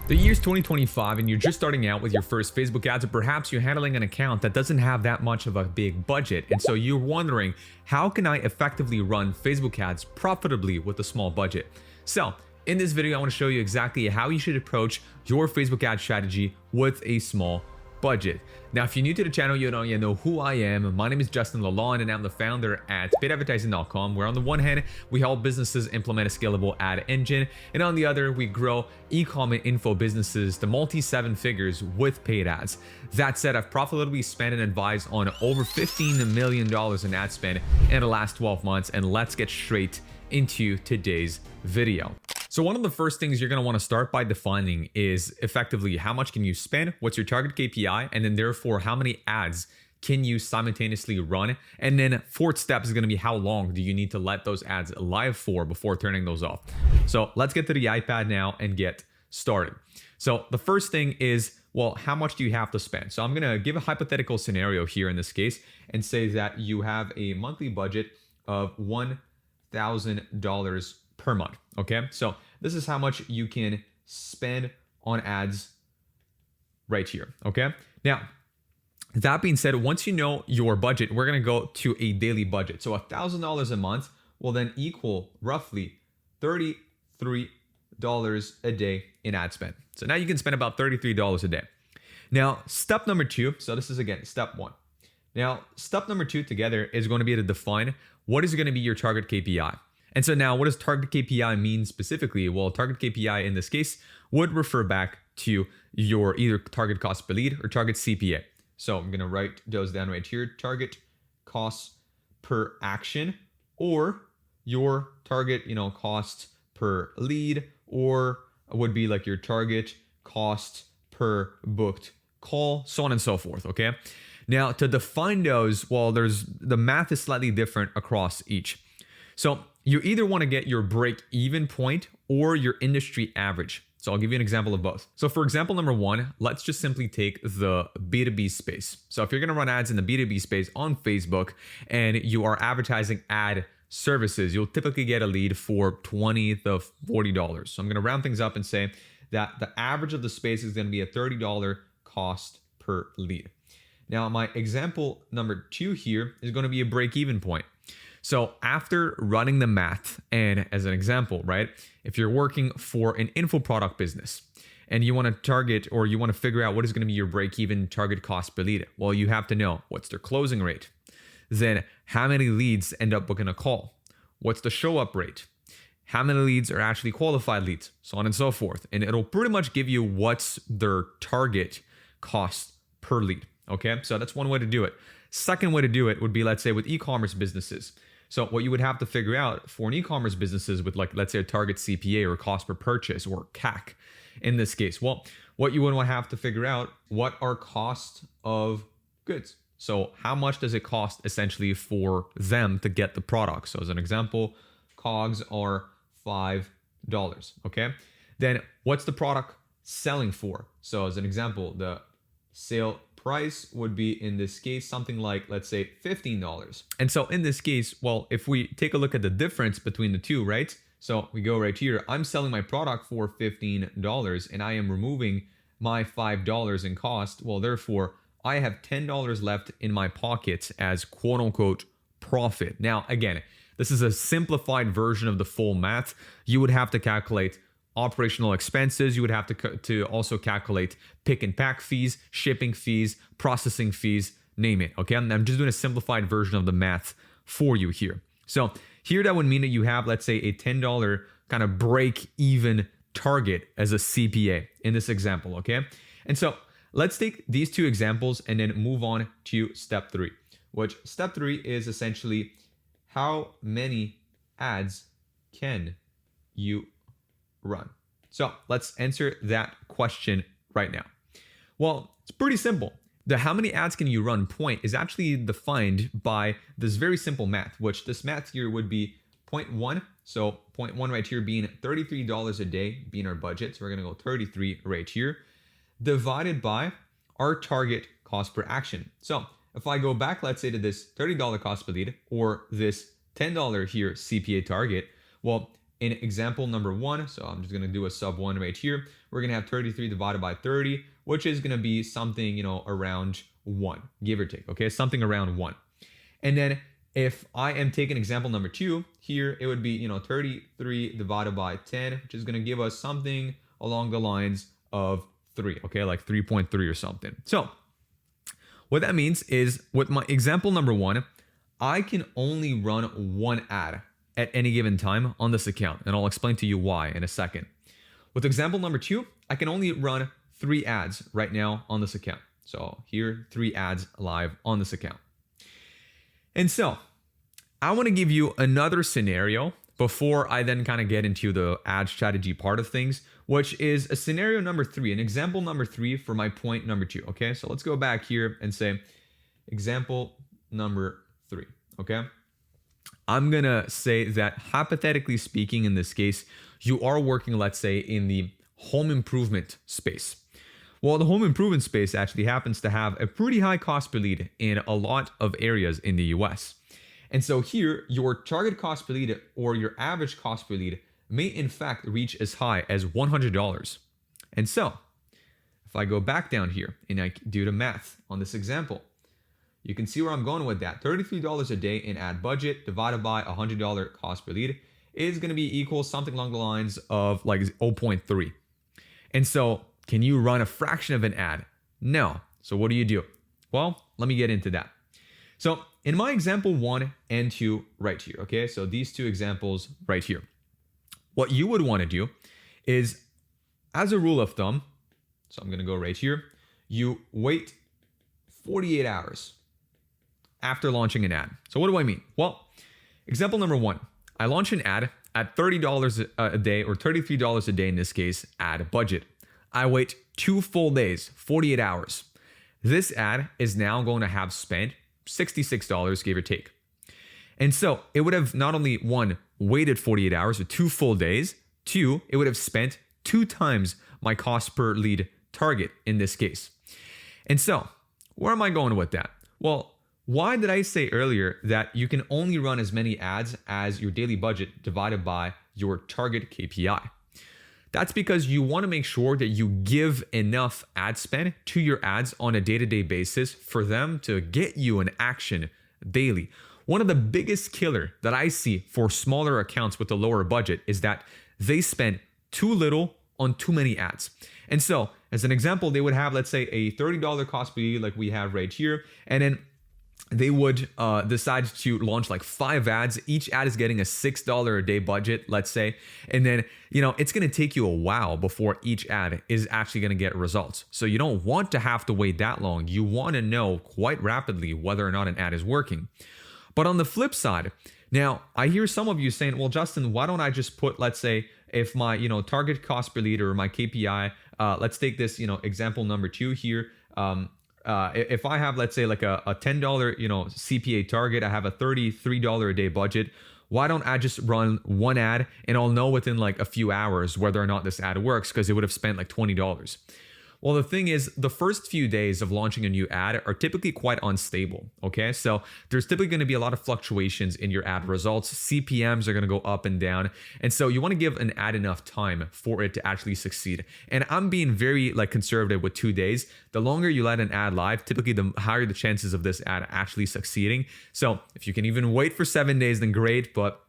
The year's 2025 and you're just starting out with your first Facebook ads, or perhaps you're handling an account that doesn't have that much of a big budget. And so you're wondering, how can I effectively run Facebook ads profitably with a small budget? So in this video, I want to show you exactly how you should approach your Facebook ad strategy with a small budget. Now, if you're new to the channel, you don't yet know who I am. My name is Justin Lalonde, and I'm the founder at paidadvertising.com, where on the one hand, we help businesses implement a scalable ad engine, and on the other, we grow e-commerce info businesses to multi-seven figures with paid ads. That said, I've profitably spent and advised on over $15 million in ad spend in the last 12 months, and let's get straight into today's video. So one of the first things you're going to want to start by defining is effectively how much can you spend, what's your target KPI, and then therefore how many ads can you simultaneously run. And then fourth step is going to be how long do you need to let those ads live for before turning those off. So let's get to the iPad now and get started. So the first thing is, well, how much do you have to spend? So I'm going to give a hypothetical scenario here in this case and say that you have a monthly budget of $1,000 per month. Okay, so this is how much you can spend on ads right here. Okay, now that being said, once you know your budget, we're gonna go to a daily budget. So $1,000 a month will then equal roughly $33 a day in ad spend. So now you can spend about $33 a day. Now, step number two, so this is again step one. Now, step number two together is going to be to define what is going to be your target KPI. And so now, what does target KPI mean specifically? Well, target KPI in this case would refer back to your either target cost per lead or target CPA. So I'm going to write those down right here: target cost per action, or your target, cost per lead, or would be like your target cost per booked call, so on and so forth. Okay. Now, to define those, well, the math is slightly different across each. So you either want to get your break-even point or your industry average. So I'll give you an example of both. So for example number one, let's just simply take the B2B space. So if you're going to run ads in the B2B space on Facebook and you are advertising ad services, you'll typically get a lead for $20 to $40. So I'm going to round things up and say that the average of the space is going to be a $30 cost per lead. Now, my example number two here is going to be a break-even point. So after running the math, and as an example, right, if you're working for an info product business and you want to target, or you want to figure out what is going to be your break-even target cost per lead, well, you have to know what's their closing rate. Then how many leads end up booking a call? What's the show-up rate? How many leads are actually qualified leads? So on and so forth. And it'll pretty much give you what's their target cost per lead. Okay, so that's one way to do it. Second way to do it would be, let's say, with e-commerce businesses. So what you would have to figure out for an e-commerce businesses with, like, let's say a target CPA or cost per purchase or CAC in this case. Well, what you would have to figure out, what are cost of goods? So how much does it cost essentially for them to get the product? So as an example, COGS are $5. Okay, then what's the product selling for? So as an example, the sale price would be, in this case, something like, let's say, $15. And so in this case, well, if we take a look at the difference between the two, right? So we go right here, I'm selling my product for $15 and I am removing my $5 in cost. Well, therefore, I have $10 left in my pockets as quote unquote profit. Now, again, this is a simplified version of the full math. You would have to calculate operational expenses. You would have to also calculate pick and pack fees, shipping fees, processing fees, name it. Okay, I'm just doing a simplified version of the math for you here. So here that would mean that you have, let's say, a $10 kind of break even target as a CPA in this example. Okay, and so let's take these two examples and then move on to step three, which step three is essentially how many ads can you run? So let's answer that question right now. Well, it's pretty simple. The how many ads can you run point is actually defined by this very simple math, which this math here would be 0.1. So 0.1 right here being $33 a day being our budget. So we're going to go 33 right here, divided by our target cost per action. So if I go back, let's say, to this $30 cost per lead or this $10 here CPA target, well, in example number 1, so I'm just going to do a sub 1 right here, we're going to have 33 divided by 30, which is going to be something, around 1, give or take, okay? Something around 1. And then if I am taking example number 2 here, it would be, 33 divided by 10, which is going to give us something along the lines of 3, okay? Like 3.3 or something. So what that means is with my example number 1, I can only run one ad at any given time on this account, and I'll explain to you why in a second. With example number 2, I can only run 3 ads right now on this account. So here, 3 ads live on this account. And so I want to give you another scenario before I then kind of get into the ad strategy part of things, which is a scenario number 3, an example number 3 for my point number 2. Okay, so let's go back here and say example number 3. Okay, I'm gonna say that hypothetically speaking, in this case, you are working, let's say, in the home improvement space. Well, the home improvement space actually happens to have a pretty high cost per lead in a lot of areas in the US. And so here, your target cost per lead or your average cost per lead may in fact reach as high as $100. And so if I go back down here and I do the math on this example, you can see where I'm going with that. $33 a day in ad budget divided by $100 cost per lead is going to be equal something along the lines of like 0.3. And so can you run a fraction of an ad? No. So what do? Well, let me get into that. So in my example 1 and 2 right here, okay, so these 2 examples right here, what you would want to do is, as a rule of thumb, so I'm going to go right here, you wait 48 hours after launching an ad. So what do I mean? Well, example number 1, I launch an ad at $30 a day or $33 a day in this case, ad budget. I wait 2 full days, 48 hours. This ad is now going to have spent $66, give or take. And so it would have not only 1, waited 48 hours or 2 full days, 2, it would have spent 2 times my cost per lead target in this case. And so where am I going with that? Well, why did I say earlier that you can only run as many ads as your daily budget divided by your target KPI? That's because you want to make sure that you give enough ad spend to your ads on a day-to-day basis for them to get you an action daily. One of the biggest killer that I see for smaller accounts with a lower budget is that they spend too little on too many ads. And so as an example, they would have, let's say, a $30 cost per lead like we have right here, and then they would decide to launch like 5 ads. Each ad is getting a $6 a day budget, let's say. And then, it's going to take you a while before each ad is actually going to get results. So you don't want to have to wait that long. You want to know quite rapidly whether or not an ad is working. But on the flip side, now I hear some of you saying, well, Justin, why don't I just put, let's say, if my, target cost per lead or my KPI, let's take this, example number 2 here. If I have, let's say, like a $10, CPA target, I have a $33 a day budget. Why don't I just run one ad and I'll know within like a few hours whether or not this ad works, because it would have spent like $20. Well, the thing is, the first few days of launching a new ad are typically quite unstable, okay? So there's typically going to be a lot of fluctuations in your ad results. CPMs are going to go up and down. And so you want to give an ad enough time for it to actually succeed. And I'm being very conservative with 2 days. The longer you let an ad live, typically the higher the chances of this ad actually succeeding. So if you can even wait for 7 days, then great, but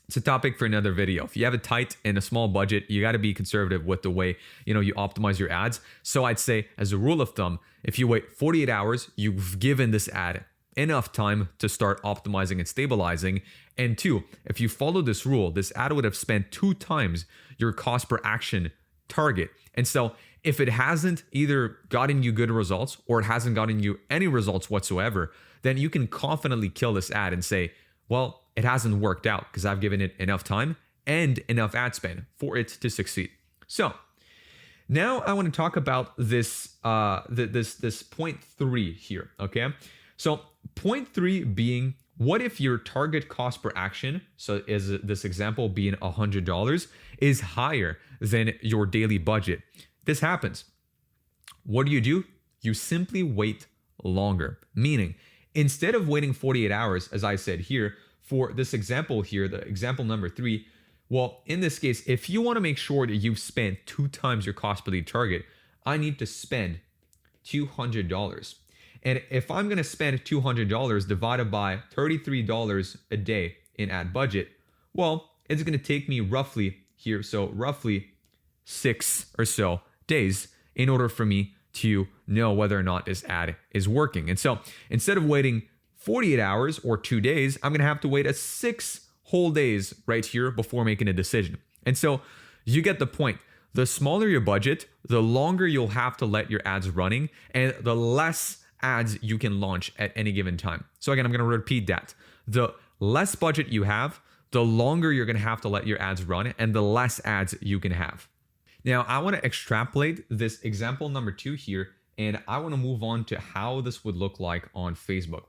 it's a topic for another video. If you have a tight and a small budget, you got to be conservative with the way, you optimize your ads. So I'd say, as a rule of thumb, if you wait 48 hours, you've given this ad enough time to start optimizing and stabilizing. And 2, if you follow this rule, this ad would have spent 2 times your cost per action target. And so if it hasn't either gotten you good results or it hasn't gotten you any results whatsoever, then you can confidently kill this ad and say, well, it hasn't worked out because I've given it enough time and enough ad spend for it to succeed. So now I want to talk about this this point 3 here, okay? So point 3 being, what if your target cost per action, so is this example being $100, is higher than your daily budget? This happens. What do? You simply wait longer, meaning instead of waiting 48 hours, as I said here, for this example here, the example number 3, Well, in this case, if you want to make sure that you've spent 2 times your cost per lead target, I need to spend $200. And if I'm going to spend $200 divided by $33 a day in ad budget, well, it's going to take me roughly 6 or so days in order for me to know whether or not this ad is working. And so instead of waiting 48 hours or 2 days, I'm going to have to wait 6 whole days right here before making a decision. And so you get the point. The smaller your budget, the longer you'll have to let your ads running and the less ads you can launch at any given time. So again, I'm going to repeat that. The less budget you have, the longer you're going to have to let your ads run and the less ads you can have. Now, I want to extrapolate this example number 2 here, and I want to move on to how this would look like on Facebook.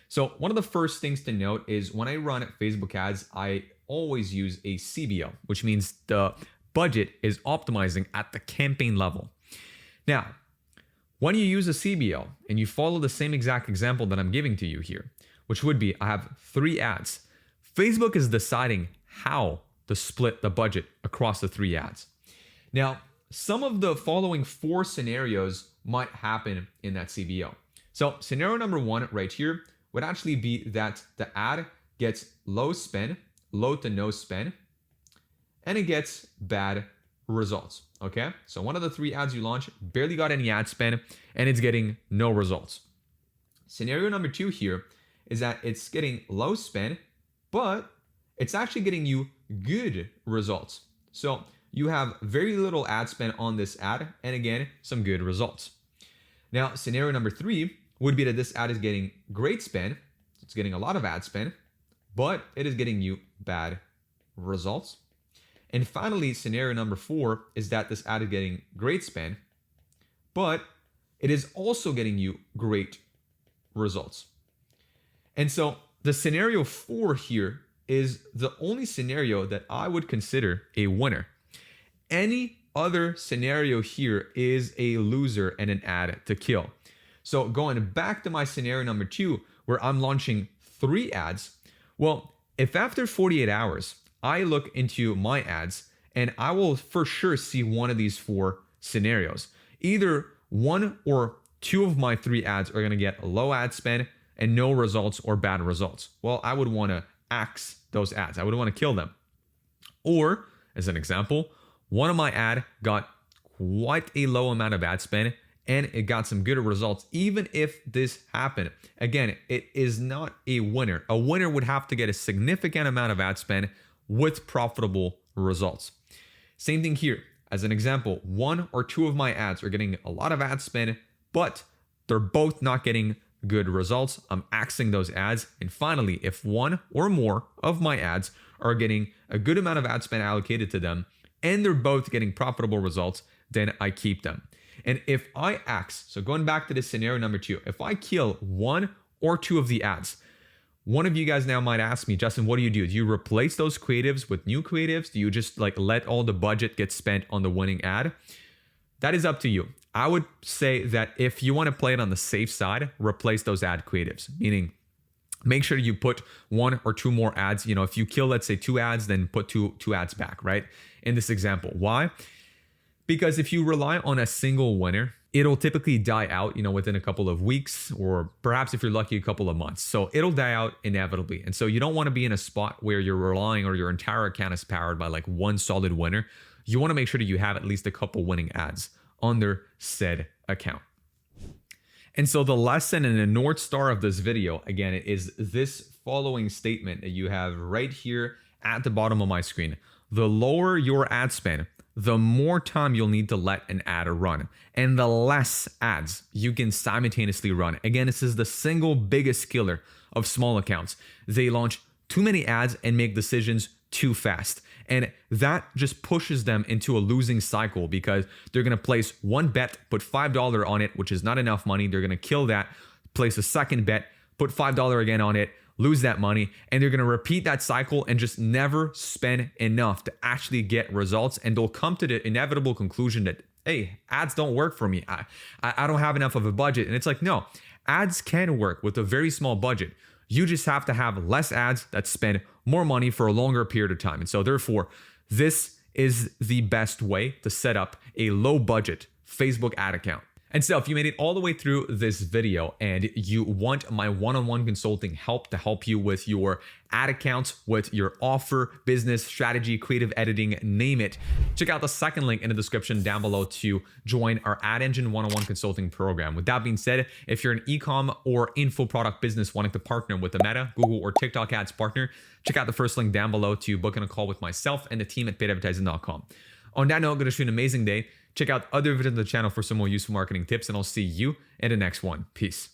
So one of the first things to note is when I run Facebook ads, I always use a CBO, which means the budget is optimizing at the campaign level. Now, when you use a CBO and you follow the same exact example that I'm giving to you here, which would be I have 3 ads, Facebook is deciding how to split the budget across the 3 ads. Now, some of the following 4 scenarios might happen in that CBO. So scenario number 1 right here would actually be that the ad gets low spend, low to no spend, and it gets bad results, okay? So one of the 3 ads you launch barely got any ad spend and it's getting no results. Scenario number 2 here is that it's getting low spend, but it's actually getting you good results. So you have very little ad spend on this ad and again, some good results. Now, scenario number 3 would be that this ad is getting great spend. It's getting a lot of ad spend, but it is getting you bad results. And finally, scenario number 4 is that this ad is getting great spend, but it is also getting you great results. And so the scenario 4 here is the only scenario that I would consider a winner. Any other scenario here is a loser and an ad to kill. So going back to my scenario number 2, where I'm launching 3 ads, well, if after 48 hours, I look into my ads and I will for sure see one of these 4 scenarios. Either 1 or 2 of my 3 ads are going to get low ad spend and no results or bad results. Well, I would want to axe those ads. I would want to kill them. Or, as an example, one of my ad got quite a low amount of ad spend and it got some good results. Even if this happened, again, it is not a winner. A winner would have to get a significant amount of ad spend with profitable results. Same thing here. As an example, 1 or 2 of my ads are getting a lot of ad spend, but they're both not getting good results. I'm axing those ads. And finally, if 1 or more of my ads are getting a good amount of ad spend allocated to them, and they're both getting profitable results, then I keep them. And if I axe, so going back to this scenario number 2, if I kill 1 or 2 of the ads, one of you guys now might ask me, Justin, what do? Do you replace those creatives with new creatives? Do you just let all the budget get spent on the winning ad? That is up to you. I would say that if you want to play it on the safe side, replace those ad creatives, meaning make sure you put 1 or 2 more ads. If you kill, let's say 2 ads, then put two ads back, right? In this example. Why? Because if you rely on a single winner, it'll typically die out, within a couple of weeks, or perhaps if you're lucky, a couple of months. So it'll die out inevitably. And so you don't want to be in a spot where you're relying or your entire account is powered by one solid winner. You want to make sure that you have at least a couple winning ads under said account. And so the lesson and the North Star of this video, again, is this following statement that you have right here at the bottom of my screen. The lower your ad spend, the more time you'll need to let an ad run, and the less ads you can simultaneously run. Again, this is the single biggest killer of small accounts. They launch too many ads and make decisions too fast. And that just pushes them into a losing cycle because they're going to place one bet, put $5 on it, which is not enough money. They're going to kill that, place a second bet, put $5 again on it, lose that money, and they're going to repeat that cycle and just never spend enough to actually get results. And they'll come to the inevitable conclusion that, hey, ads don't work for me. I don't have enough of a budget. And it's like, no, ads can work with a very small budget. You just have to have less ads that spend more money for a longer period of time. And so therefore, this is the best way to set up a low budget Facebook ad account. And so if you made it all the way through this video and you want my one-on-one consulting help to help you with your ad accounts, with your offer, business, strategy, creative editing, name it, check out the second link in the description down below to join our Ad Engine one-on-one consulting program. With that being said, if you're an e-com or info product business wanting to partner with a Meta, Google, or TikTok ads partner, check out the first link down below to book in a call with myself and the team at paidadvertising.com. On that note, I'm going to wish you an amazing day. Check out other videos on the channel for some more useful marketing tips, and I'll see you in the next one. Peace.